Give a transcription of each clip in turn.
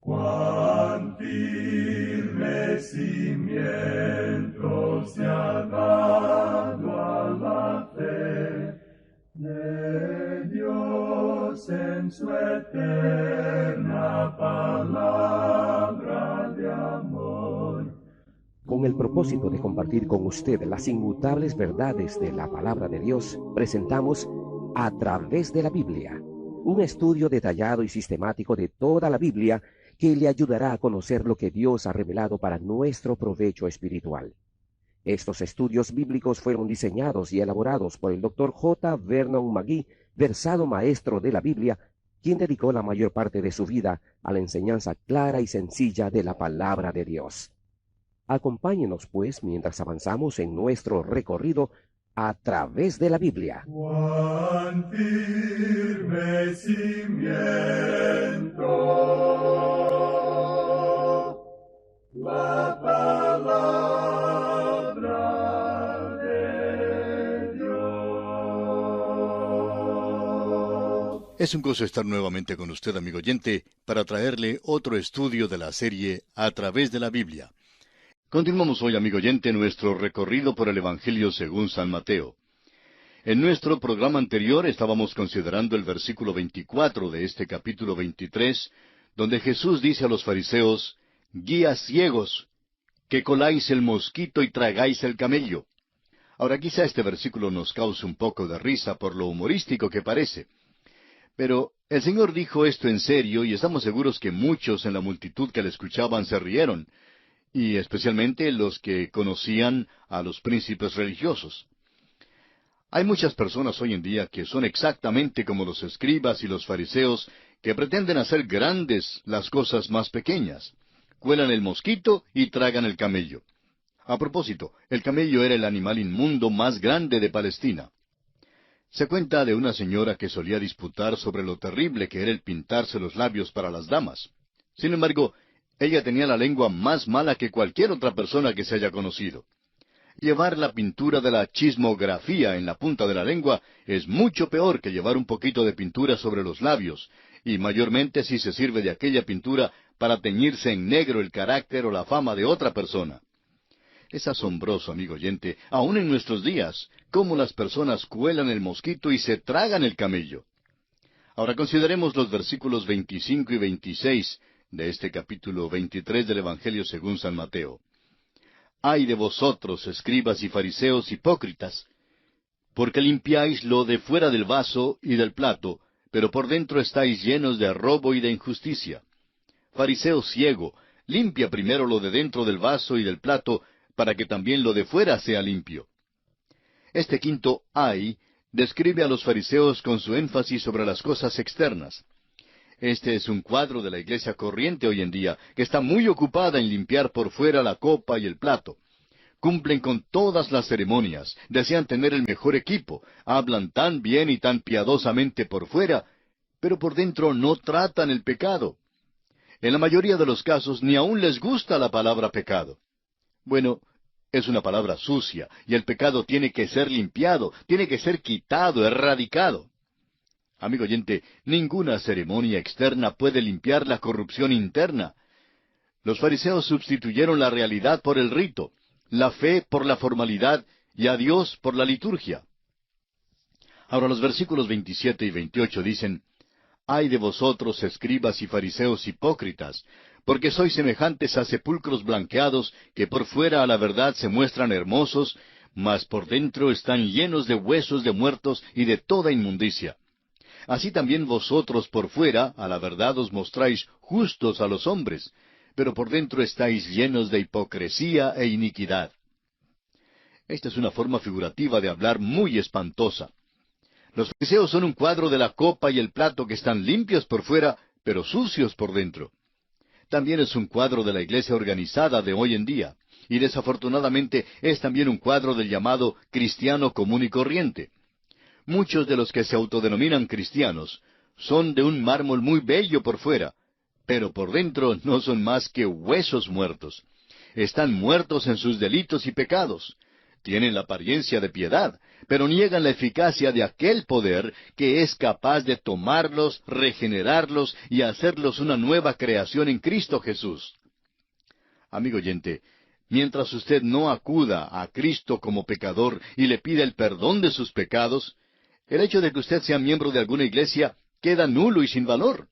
Cuán firme cimiento se ha dado a la fe de Dios en su eterna palabra de amor. Con el propósito de compartir con usted las inmutables verdades de la palabra de Dios, presentamos A Través de la Biblia, un estudio detallado y sistemático de toda la Biblia que le ayudará a conocer lo que Dios ha revelado para nuestro provecho espiritual. Estos estudios bíblicos fueron diseñados y elaborados por el Dr. J. Vernon McGee, versado maestro de la Biblia, quien dedicó la mayor parte de su vida a la enseñanza clara y sencilla de la palabra de Dios. Acompáñenos, pues, mientras avanzamos en nuestro recorrido a través de la Biblia. Cuán firme cimiento la palabra de Dios. Es un gozo estar nuevamente con usted, amigo oyente, para traerle otro estudio de la serie A Través de la Biblia. Continuamos hoy, amigo oyente, nuestro recorrido por el Evangelio según San Mateo. En nuestro programa anterior estábamos considerando el versículo 24 de este capítulo 23, donde Jesús dice a los fariseos: «Guías ciegos, que coláis el mosquito y tragáis el camello». Ahora, quizá este versículo nos cause un poco de risa por lo humorístico que parece. Pero el Señor dijo esto en serio, y estamos seguros que muchos en la multitud que le escuchaban se rieron, y especialmente los que conocían a los príncipes religiosos. Hay muchas personas hoy en día que son exactamente como los escribas y los fariseos, que pretenden hacer grandes las cosas más pequeñas. Cuelan el mosquito y tragan el camello. A propósito, el camello era el animal inmundo más grande de Palestina. Se cuenta de una señora que solía disputar sobre lo terrible que era el pintarse los labios para las damas. Sin embargo, ella tenía la lengua más mala que cualquier otra persona que se haya conocido. Llevar la pintura de la chismografía en la punta de la lengua es mucho peor que llevar un poquito de pintura sobre los labios, y mayormente si se sirve de aquella pintura para teñirse en negro el carácter o la fama de otra persona. Es asombroso, amigo oyente, aún en nuestros días, cómo las personas cuelan el mosquito y se tragan el camello. Ahora consideremos los versículos 25 y 26 de este capítulo 23 del Evangelio según San Mateo. «Ay de vosotros, escribas y fariseos hipócritas, porque limpiáis lo de fuera del vaso y del plato, pero por dentro estáis llenos de robo y de injusticia. Fariseo ciego, limpia primero lo de dentro del vaso y del plato, para que también lo de fuera sea limpio». Este quinto ay describe a los fariseos con su énfasis sobre las cosas externas. Este es un cuadro de la iglesia corriente hoy en día, que está muy ocupada en limpiar por fuera la copa y el plato. Cumplen con todas las ceremonias, desean tener el mejor equipo, hablan tan bien y tan piadosamente por fuera, pero por dentro no tratan el pecado. En la mayoría de los casos ni aun les gusta la palabra pecado. Bueno, es una palabra sucia, y el pecado tiene que ser limpiado, tiene que ser quitado, erradicado. Amigo oyente, ninguna ceremonia externa puede limpiar la corrupción interna. Los fariseos sustituyeron la realidad por el rito, la fe por la formalidad y a Dios por la liturgia. Ahora los versículos 27 y 28 dicen: «Ay de vosotros, escribas y fariseos hipócritas, porque sois semejantes a sepulcros blanqueados, que por fuera a la verdad se muestran hermosos, mas por dentro están llenos de huesos de muertos y de toda inmundicia. Así también vosotros por fuera, a la verdad os mostráis justos a los hombres, pero por dentro estáis llenos de hipocresía e iniquidad». Esta es una forma figurativa de hablar muy espantosa. Los fariseos son un cuadro de la copa y el plato que están limpios por fuera, pero sucios por dentro. También es un cuadro de la iglesia organizada de hoy en día, y desafortunadamente es también un cuadro del llamado cristiano común y corriente. Muchos de los que se autodenominan cristianos son de un mármol muy bello por fuera, pero por dentro no son más que huesos muertos. Están muertos en sus delitos y pecados. tienen la apariencia de piedad, pero niegan la eficacia de aquel poder que es capaz de tomarlos, regenerarlos y hacerlos una nueva creación en Cristo Jesús. Amigo oyente, mientras usted no acuda a Cristo como pecador y le pida el perdón de sus pecados, el hecho de que usted sea miembro de alguna iglesia queda nulo y sin valor.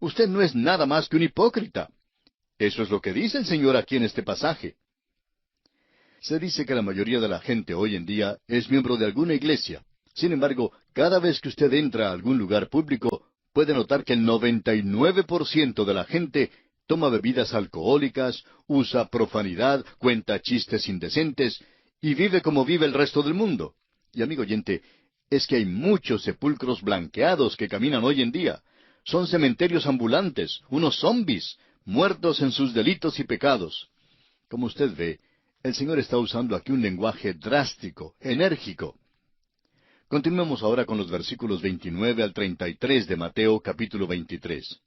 Usted no es nada más que un hipócrita. Eso es lo que dice el Señor aquí en este pasaje. Se dice que la mayoría de la gente hoy en día es miembro de alguna iglesia. Sin embargo, cada vez que usted entra a algún lugar público, puede notar que el 99% de la gente toma bebidas alcohólicas, usa profanidad, cuenta chistes indecentes y vive como vive el resto del mundo. Y amigo oyente, es que hay muchos sepulcros blanqueados que caminan hoy en día. Son cementerios ambulantes, unos zombis, muertos en sus delitos y pecados. Como usted ve, el Señor está usando aquí un lenguaje drástico, enérgico. Continuemos ahora con los versículos 29 al 33 de Mateo capítulo 23.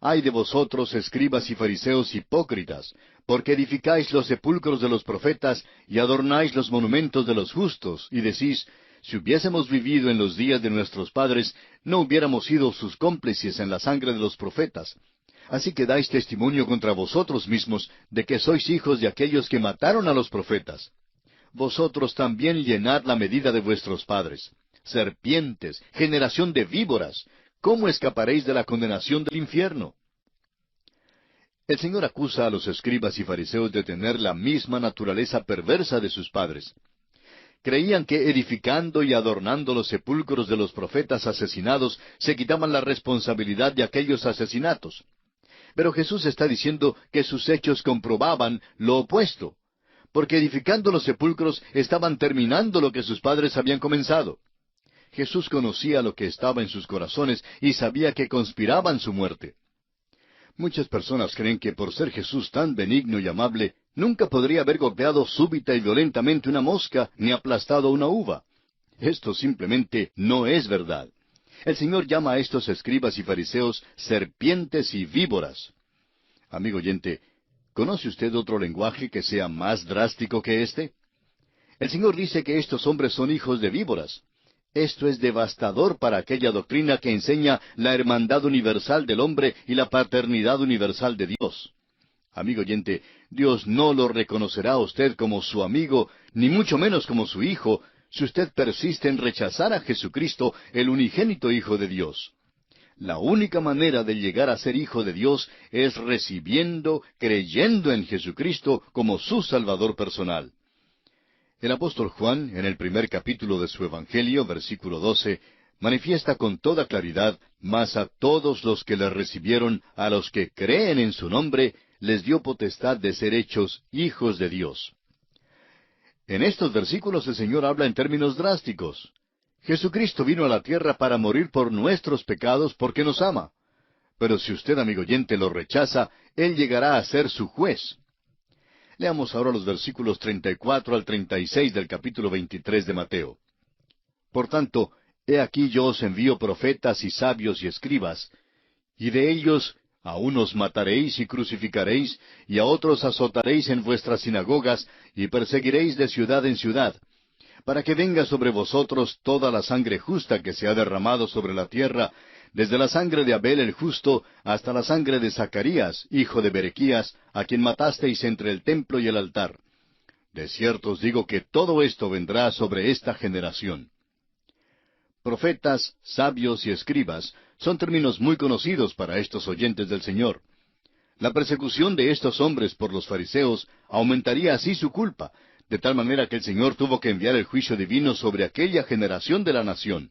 Ay de vosotros, escribas y fariseos hipócritas, porque edificáis los sepulcros de los profetas y adornáis los monumentos de los justos, y decís, si hubiésemos vivido en los días de nuestros padres, no hubiéramos sido sus cómplices en la sangre de los profetas. Así que dais testimonio contra vosotros mismos de que sois hijos de aquellos que mataron a los profetas. Vosotros también llenad la medida de vuestros padres. Serpientes, generación de víboras, ¿cómo escaparéis de la condenación del infierno? El Señor acusa a los escribas y fariseos de tener la misma naturaleza perversa de sus padres. Creían que edificando y adornando los sepulcros de los profetas asesinados se quitaban la responsabilidad de aquellos asesinatos. Pero Jesús está diciendo que sus hechos comprobaban lo opuesto, porque edificando los sepulcros estaban terminando lo que sus padres habían comenzado. Jesús conocía lo que estaba en sus corazones y sabía que conspiraban su muerte. Muchas personas creen que por ser Jesús tan benigno y amable, nunca podría haber golpeado súbita y violentamente una mosca ni aplastado una uva. Esto simplemente no es verdad. El Señor llama a estos escribas y fariseos serpientes y víboras. Amigo oyente, ¿conoce usted otro lenguaje que sea más drástico que este? El Señor dice que estos hombres son hijos de víboras. Esto es devastador para aquella doctrina que enseña la hermandad universal del hombre y la paternidad universal de Dios. Amigo oyente, Dios no lo reconocerá a usted como su amigo, ni mucho menos como su hijo, si usted persiste en rechazar a Jesucristo, el unigénito Hijo de Dios. La única manera de llegar a ser hijo de Dios es recibiendo, creyendo en Jesucristo como su Salvador personal. El apóstol Juan, en el primer capítulo de su Evangelio, versículo 12, manifiesta con toda claridad, mas a todos los que le recibieron, a los que creen en su nombre, les dio potestad de ser hechos hijos de Dios. En estos versículos el Señor habla en términos drásticos. Jesucristo vino a la tierra para morir por nuestros pecados porque nos ama. Pero si usted, amigo oyente, lo rechaza, Él llegará a ser su juez. Leamos ahora los versículos 34 al 36 del capítulo 23 de Mateo. Por tanto, he aquí yo os envío profetas y sabios y escribas, y de ellos a unos mataréis y crucificaréis, y a otros azotaréis en vuestras sinagogas, y perseguiréis de ciudad en ciudad, para que venga sobre vosotros toda la sangre justa que se ha derramado sobre la tierra, desde la sangre de Abel el justo hasta la sangre de Zacarías, hijo de Berequías, a quien matasteis entre el templo y el altar. De cierto os digo que todo esto vendrá sobre esta generación. Profetas, sabios y escribas son términos muy conocidos para estos oyentes del Señor. La persecución de estos hombres por los fariseos aumentaría así su culpa, de tal manera que el Señor tuvo que enviar el juicio divino sobre aquella generación de la nación.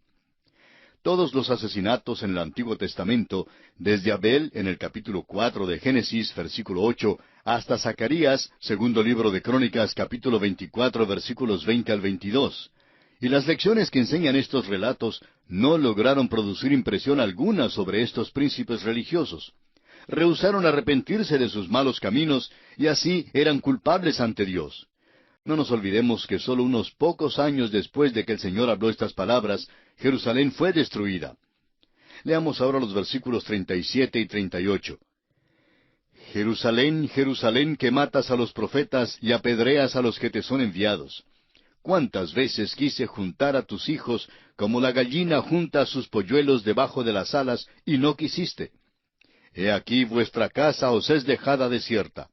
Todos los asesinatos en el Antiguo Testamento, desde Abel en el capítulo 4 de Génesis, versículo 8, hasta Zacarías, segundo libro de Crónicas, capítulo 24, versículos 20 al 22. Y las lecciones que enseñan estos relatos no lograron producir impresión alguna sobre estos príncipes religiosos. Rehusaron arrepentirse de sus malos caminos y así eran culpables ante Dios. No nos olvidemos que solo unos pocos años después de que el Señor habló estas palabras, Jerusalén fue destruida. Leamos ahora los versículos 37 y 38. Jerusalén, Jerusalén, que matas a los profetas y apedreas a los que te son enviados. ¿Cuántas veces quise juntar a tus hijos como la gallina junta a sus polluelos debajo de las alas, y no quisiste? He aquí vuestra casa os es dejada desierta.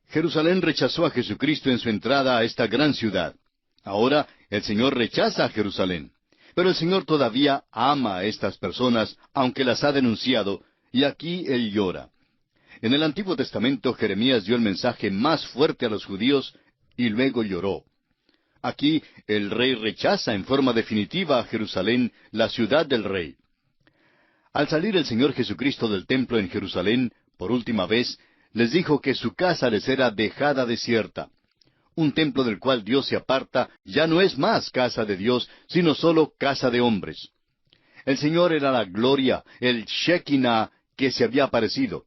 Jerusalén rechazó a Jesucristo en su entrada a esta gran ciudad. Ahora el Señor rechaza a Jerusalén. Pero el Señor todavía ama a estas personas, aunque las ha denunciado, y aquí Él llora. En el Antiguo Testamento Jeremías dio el mensaje más fuerte a los judíos, y luego lloró. Aquí el rey rechaza en forma definitiva a Jerusalén, la ciudad del rey. Al salir el Señor Jesucristo del templo en Jerusalén, por última vez, les dijo que su casa les era dejada desierta. Un templo del cual Dios se aparta ya no es más casa de Dios, sino solo casa de hombres. El Señor era la gloria, el Shekinah que se había aparecido,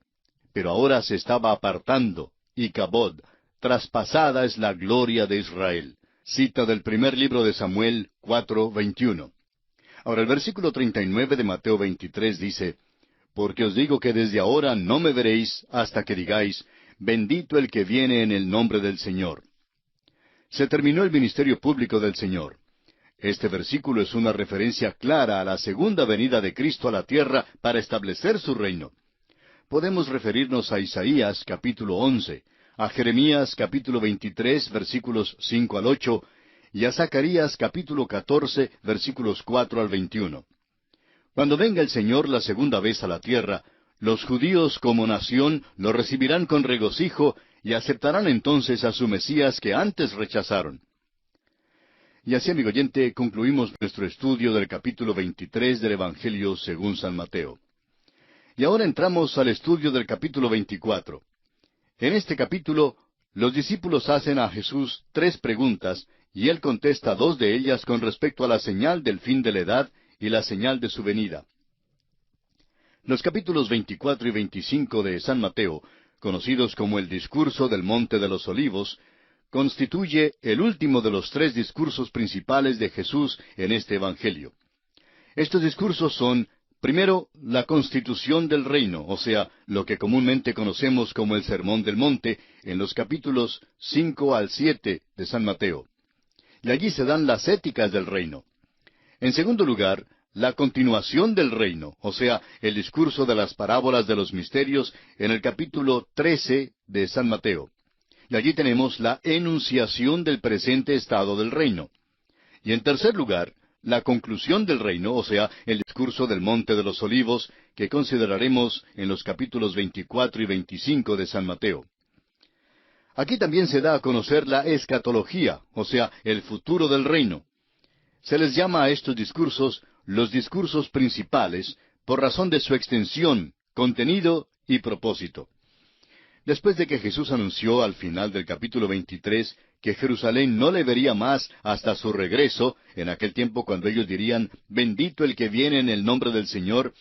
pero ahora se estaba apartando, y Kabod, traspasada es la gloria de Israel. Cita del primer libro de Samuel 4:21. Ahora el versículo 39 de Mateo 23 dice, Porque os digo que desde ahora no me veréis hasta que digáis, bendito el que viene en el nombre del Señor. Se terminó el ministerio público del Señor. Este versículo es una referencia clara a la segunda venida de Cristo a la tierra para establecer su reino. Podemos referirnos a Isaías capítulo 11, a Jeremías capítulo 23 versículos 5 al 8, y a Zacarías capítulo 14 versículos 4 al 21. Cuando venga el Señor la segunda vez a la tierra, los judíos como nación lo recibirán con regocijo y aceptarán entonces a su Mesías que antes rechazaron. Y así, amigo oyente, concluimos nuestro estudio del capítulo 23 del Evangelio según San Mateo. Y ahora entramos al estudio del capítulo 24. En este capítulo, los discípulos hacen a Jesús 3 preguntas, y Él contesta 2 de ellas con respecto a la señal del fin de la edad y la señal de su venida. Los capítulos 24 y 25 de San Mateo, conocidos como el discurso del Monte de los Olivos, constituye el último de los 3 discursos principales de Jesús en este Evangelio. Estos discursos son, primero, la constitución del reino, o sea, lo que comúnmente conocemos como el Sermón del Monte, en los capítulos 5 al 7 de San Mateo. Y allí se dan las éticas del reino. En segundo lugar, la continuación del reino, o sea, el discurso de las parábolas de los misterios en el capítulo 13 de San Mateo. Y allí tenemos la enunciación del presente estado del reino. Y en tercer lugar, la conclusión del reino, o sea, el discurso del Monte de los Olivos, que consideraremos en los capítulos 24 y 25 de San Mateo. Aquí también se da a conocer la escatología, o sea, el futuro del reino. Se les llama a estos discursos los discursos principales por razón de su extensión, contenido y propósito. Después de que Jesús anunció al final del capítulo 23 que Jerusalén no le vería más hasta su regreso, en aquel tiempo cuando ellos dirían, bendito el que viene en el nombre del Señor,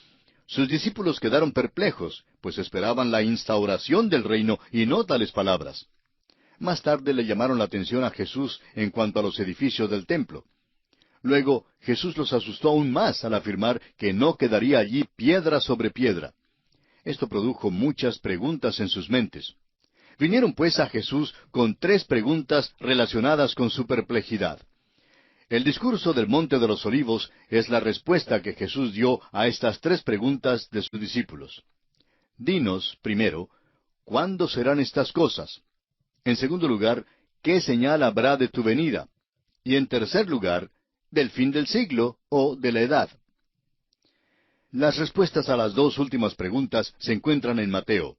sus discípulos quedaron perplejos, pues esperaban la instauración del reino y no tales palabras. Más tarde le llamaron la atención a Jesús en cuanto a los edificios del templo. Luego Jesús los asustó aún más al afirmar que no quedaría allí piedra sobre piedra. Esto produjo muchas preguntas en sus mentes. Vinieron pues a Jesús con 3 preguntas relacionadas con su perplejidad. El discurso del Monte de los Olivos es la respuesta que Jesús dio a estas 3 preguntas de sus discípulos. Dinos, primero, ¿cuándo serán estas cosas? En segundo lugar, ¿qué señal habrá de tu venida? Y en tercer lugar, del fin del siglo o de la edad. Las respuestas a las 2 últimas preguntas se encuentran en Mateo.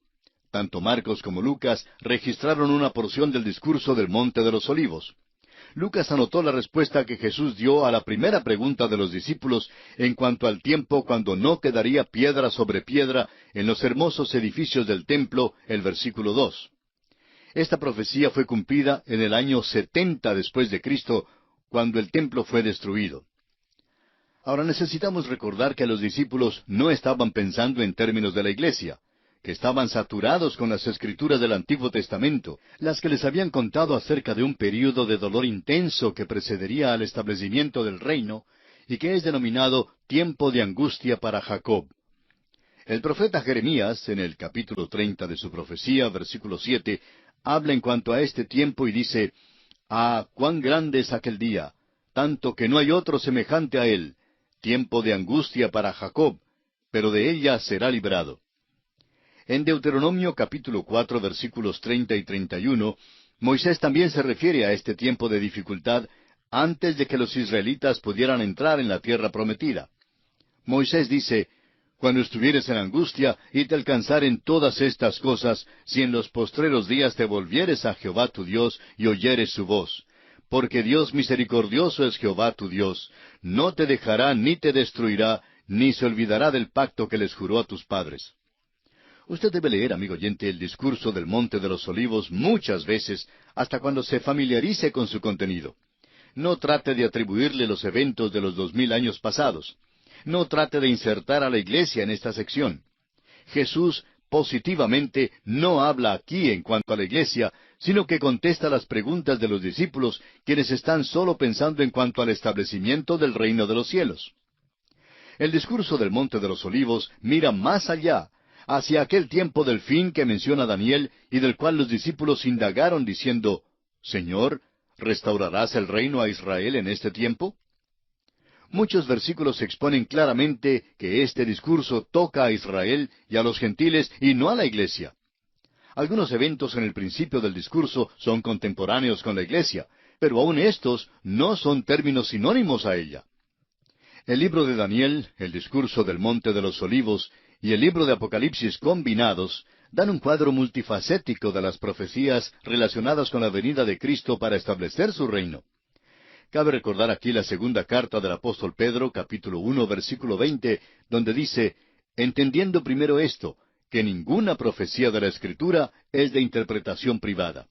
Tanto Marcos como Lucas registraron una porción del discurso del Monte de los Olivos. Lucas anotó la respuesta que Jesús dio a la primera pregunta de los discípulos en cuanto al tiempo cuando no quedaría piedra sobre piedra en los hermosos edificios del templo, el versículo 2. Esta profecía fue cumplida en el año 70 después de Cristo, cuando el templo fue destruido. Ahora necesitamos recordar que los discípulos no estaban pensando en términos de la iglesia, que estaban saturados con las escrituras del Antiguo Testamento, las que les habían contado acerca de un período de dolor intenso que precedería al establecimiento del reino y que es denominado tiempo de angustia para Jacob. El profeta Jeremías, en el capítulo 30 de su profecía, versículo 7, habla en cuanto a este tiempo y dice, «Ah, cuán grande es aquel día, tanto que no hay otro semejante a él, tiempo de angustia para Jacob, pero de ella será librado». En Deuteronomio capítulo 4, versículos 30 y 31, Moisés también se refiere a este tiempo de dificultad antes de que los israelitas pudieran entrar en la tierra prometida. Moisés dice, «Cuando estuvieres en angustia y te alcanzaren todas estas cosas, si en los postreros días te volvieres a Jehová tu Dios y oyeres su voz, porque Dios misericordioso es Jehová tu Dios, no te dejará ni te destruirá, ni se olvidará del pacto que les juró a tus padres». Usted debe leer, amigo oyente, el discurso del Monte de los Olivos muchas veces, hasta cuando se familiarice con su contenido. No trate de atribuirle los eventos de los 2000 años pasados. No trate de insertar a la iglesia en esta sección. Jesús positivamente no habla aquí en cuanto a la iglesia, sino que contesta las preguntas de los discípulos, quienes están solo pensando en cuanto al establecimiento del reino de los cielos. El discurso del Monte de los Olivos mira más allá, hacia aquel tiempo del fin que menciona Daniel y del cual los discípulos indagaron diciendo, «Señor, ¿restaurarás el reino a Israel en este tiempo?». Muchos versículos exponen claramente que este discurso toca a Israel y a los gentiles y no a la iglesia. Algunos eventos en el principio del discurso son contemporáneos con la iglesia, pero aun estos no son términos sinónimos a ella. El libro de Daniel, el discurso del Monte de los Olivos y el libro de Apocalipsis combinados dan un cuadro multifacético de las profecías relacionadas con la venida de Cristo para establecer su reino. Cabe recordar aquí la segunda carta del apóstol Pedro, capítulo 1, versículo 20, donde dice, «Entendiendo primero esto, que ninguna profecía de la Escritura es de interpretación privada».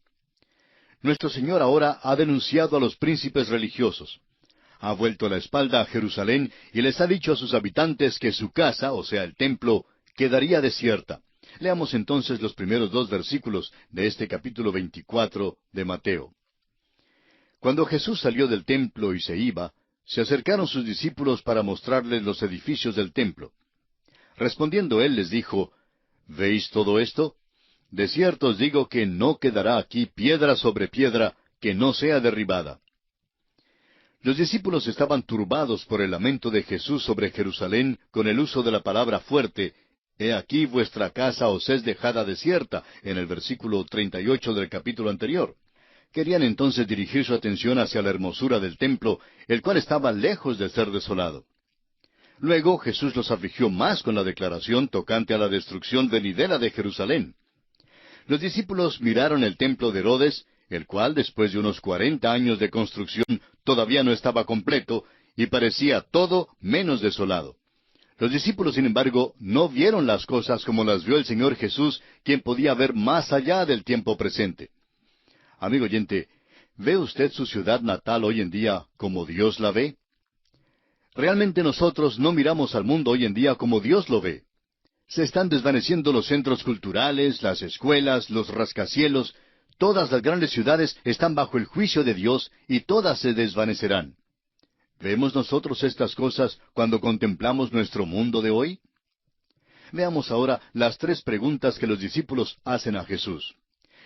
Nuestro Señor ahora ha denunciado a los príncipes religiosos. Ha vuelto la espalda a Jerusalén y les ha dicho a sus habitantes que su casa, o sea, el templo, quedaría desierta. Leamos entonces los primeros 2 versículos de este capítulo 24 de Mateo. Cuando Jesús salió del templo y se iba, se acercaron sus discípulos para mostrarles los edificios del templo. Respondiendo él les dijo, «¿Veis todo esto? De cierto os digo que no quedará aquí piedra sobre piedra que no sea derribada». Los discípulos estaban turbados por el lamento de Jesús sobre Jerusalén con el uso de la palabra fuerte, «He aquí vuestra casa os es dejada desierta», en el versículo 38 del capítulo anterior. Querían entonces dirigir su atención hacia la hermosura del templo, el cual estaba lejos de ser desolado. Luego Jesús los afligió más con la declaración tocante a la destrucción venidera de Jerusalén. Los discípulos miraron el templo de Herodes, el cual después de unos 40 años de construcción todavía no estaba completo y parecía todo menos desolado. Los discípulos, sin embargo, no vieron las cosas como las vio el Señor Jesús, quien podía ver más allá del tiempo presente. Amigo oyente, ¿ve usted su ciudad natal hoy en día como Dios la ve? Realmente nosotros no miramos al mundo hoy en día como Dios lo ve. Se están desvaneciendo los centros culturales, las escuelas, los rascacielos. Todas las grandes ciudades están bajo el juicio de Dios y todas se desvanecerán. ¿Vemos nosotros estas cosas cuando contemplamos nuestro mundo de hoy? Veamos ahora las 3 preguntas que los discípulos hacen a Jesús.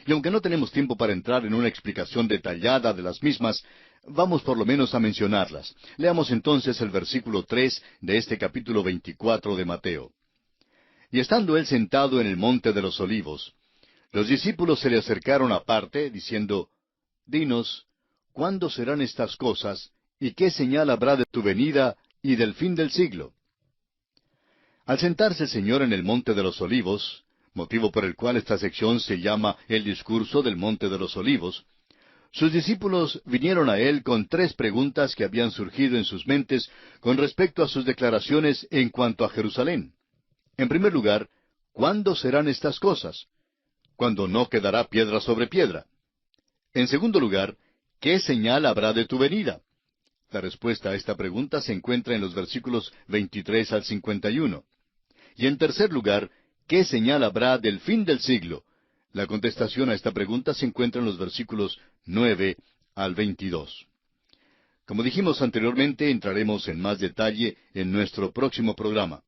Y aunque no tenemos tiempo para entrar en una explicación detallada de las mismas, vamos por lo menos a mencionarlas. Leamos entonces el versículo 3 de este capítulo 24 de Mateo. «Y estando él sentado en el monte de los olivos, los discípulos se le acercaron aparte, diciendo, Dinos, ¿cuándo serán estas cosas, y qué señal habrá de tu venida y del fin del siglo?» Al sentarse el Señor en el monte de los olivos, motivo por el cual esta sección se llama el discurso del Monte de los Olivos, sus discípulos vinieron a él con 3 preguntas que habían surgido en sus mentes con respecto a sus declaraciones en cuanto a Jerusalén. En primer lugar, ¿cuándo serán estas cosas? Cuando no quedará piedra sobre piedra. En segundo lugar, ¿qué señal habrá de tu venida? La respuesta a esta pregunta se encuentra en los versículos 23 al 51. Y en tercer lugar, ¿qué señal habrá del fin del siglo? La contestación a esta pregunta se encuentra en los versículos 9 al 22. Como dijimos anteriormente, entraremos en más detalle en nuestro próximo programa.